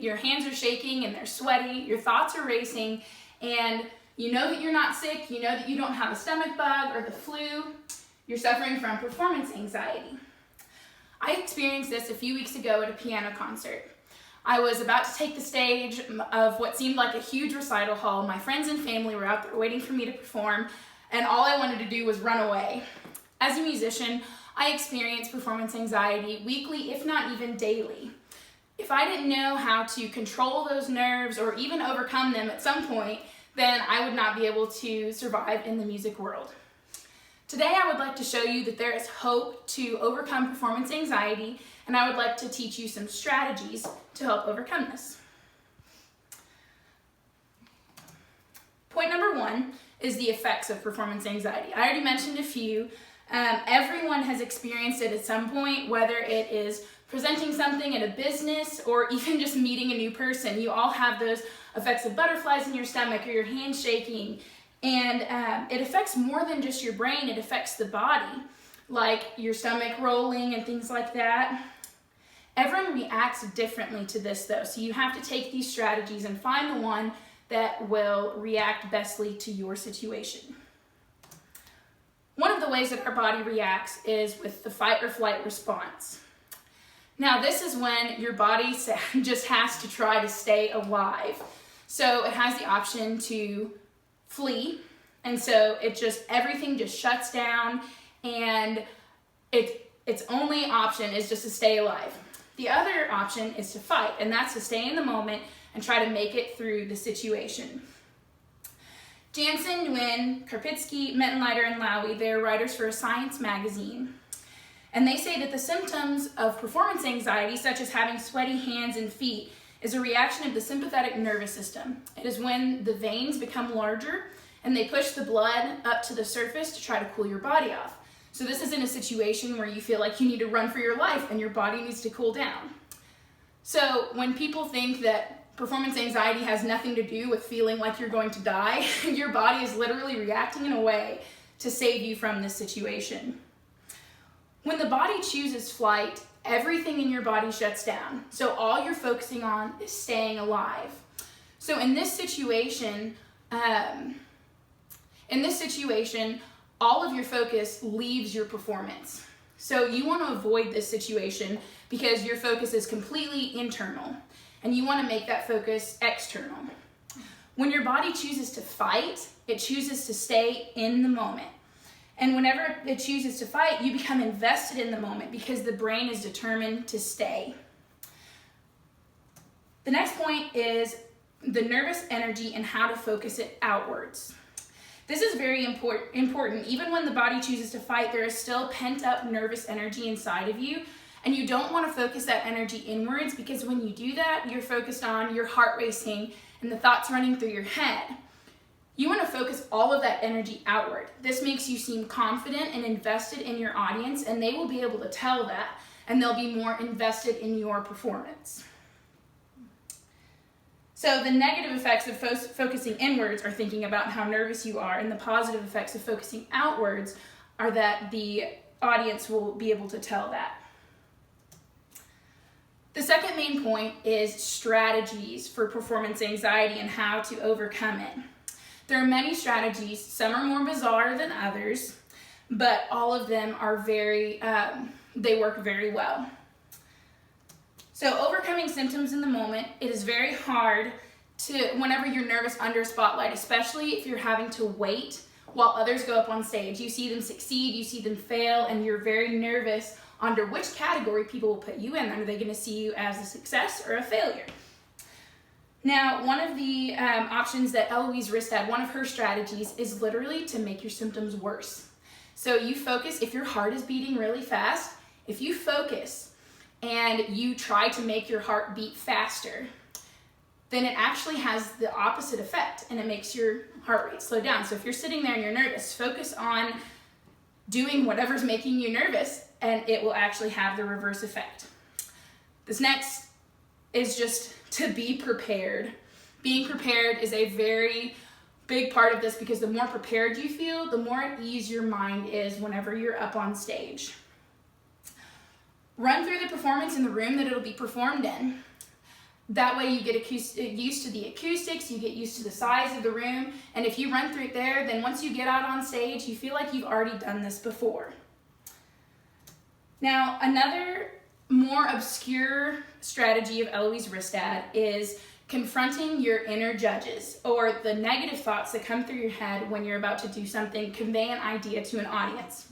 your hands are shaking and they're sweaty, your thoughts are racing, and you know that you're not sick, you know that you don't have a stomach bug or the flu, you're suffering from performance anxiety. I experienced this a few weeks ago at a piano concert. I was about to take the stage of what seemed like a huge recital hall. My friends and family were out there waiting for me to perform, and all I wanted to do was run away. As a musician, I experience performance anxiety weekly, if not even daily. If I didn't know how to control those nerves or even overcome them at some point, then I would not be able to survive in the music world. Today, I would like to show you that there is hope to overcome performance anxiety, and I would like to teach you some strategies to help overcome this. Point number one is the effects of performance anxiety. I already mentioned a few. Everyone has experienced it at some point, whether it is presenting something in a business or even just meeting a new person. You all have those effects of butterflies in your stomach or your hands shaking. And it affects more than just your brain, it affects the body, like your stomach rolling and things like that. Everyone reacts differently to this though, so you have to take these strategies and find the one that will react bestly to your situation. One of the ways that our body reacts is with the fight or flight response. Now, this is when your body just has to try to stay alive. So it has the option to flee, and so everything just shuts down, and its only option is just to stay alive. The other option is to fight, and that's to stay in the moment and try to make it through the situation. Jansen, Nguyen, Karpitsky, Mettenleiter, and Lowy, they're writers for a science magazine. And they say that the symptoms of performance anxiety, such as having sweaty hands and feet, is a reaction of the sympathetic nervous system. It is when the veins become larger and they push the blood up to the surface to try to cool your body off. So this is in a situation where you feel like you need to run for your life and your body needs to cool down. So when people think that performance anxiety has nothing to do with feeling like you're going to die, your body is literally reacting in a way to save you from this situation. When the body chooses flight, everything in your body shuts down. So all you're focusing on is staying alive. So in this situation, all of your focus leaves your performance. So you want to avoid this situation because your focus is completely internal, and you want to make that focus external. When your body chooses to fight, it chooses to stay in the moment. And whenever it chooses to fight, you become invested in the moment because the brain is determined to stay. The next point is the nervous energy and how to focus it outwards. This is very important. Even when the body chooses to fight, there is still pent-up nervous energy inside of you, and you don't want to focus that energy inwards, because when you do that, you're focused on your heart racing and the thoughts running through your head. You want to focus all of that energy outward. This makes you seem confident and invested in your audience, and they will be able to tell that, and they'll be more invested in your performance. So the negative effects of focusing inwards are thinking about how nervous you are, and the positive effects of focusing outwards are that the audience will be able to tell that. The second main point is strategies for performance anxiety and how to overcome it. There are many strategies. Some are more bizarre than others, but all of them are they work very well. So overcoming symptoms in the moment, it is very hard whenever you're nervous under a spotlight, especially if you're having to wait while others go up on stage. You see them succeed, you see them fail, and you're very nervous under which category people will put you in. Are they going to see you as a success or a failure? Now, one of the options that Eloise Ristad, one of her strategies, is literally to make your symptoms worse. So you focus, if your heart is beating really fast, if you focus and you try to make your heart beat faster, then it actually has the opposite effect, and it makes your heart rate slow down. So if you're sitting there and you're nervous, focus on doing whatever's making you nervous, and it will actually have the reverse effect. This next is just to be prepared. Being prepared is a very big part of this, because the more prepared you feel, the more at ease your mind is whenever you're up on stage. Run through the performance in the room that it'll be performed in. That way you get used to the acoustics, you get used to the size of the room, and if you run through it there, then once you get out on stage, you feel like you've already done this before. Now, another more obscure strategy of Eloise Ristad is confronting your inner judges, or the negative thoughts that come through your head when you're about to do something, convey an idea to an audience.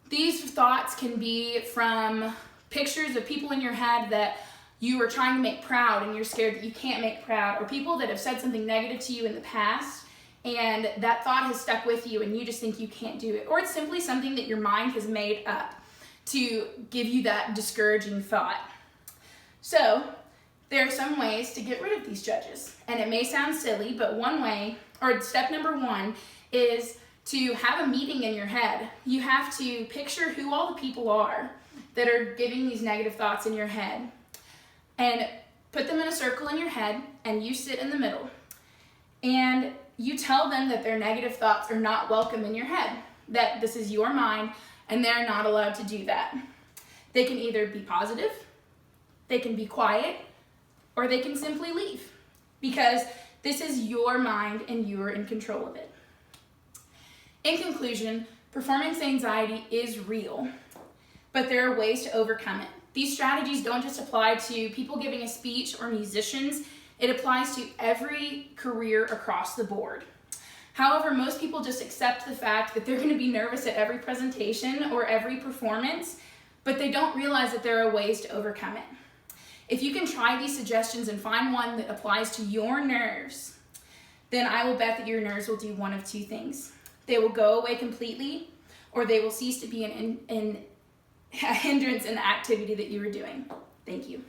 These thoughts can be from pictures of people in your head that you are trying to make proud and you're scared that you can't make proud, or people that have said something negative to you in the past and that thought has stuck with you and you just think you can't do it, or it's simply something that your mind has made up to give you that discouraging thought. So there are some ways to get rid of these judges, and it may sound silly, but one way, or step number one, is to have a meeting in your head. You have to picture who all the people are that are giving these negative thoughts in your head, and put them in a circle in your head, and you sit in the middle. And you tell them that their negative thoughts are not welcome in your head, that this is your mind, and they're not allowed to do that. They can either be positive, they can be quiet, or they can simply leave, because this is your mind and you're in control of it. In conclusion, performance anxiety is real, but there are ways to overcome it. These strategies don't just apply to people giving a speech or musicians, it applies to every career across the board. However, most people just accept the fact that they're going to be nervous at every presentation or every performance, but they don't realize that there are ways to overcome it. If you can try these suggestions and find one that applies to your nerves, then I will bet that your nerves will do one of two things. They will go away completely, or they will cease to be a hindrance in the activity that you were doing. Thank you.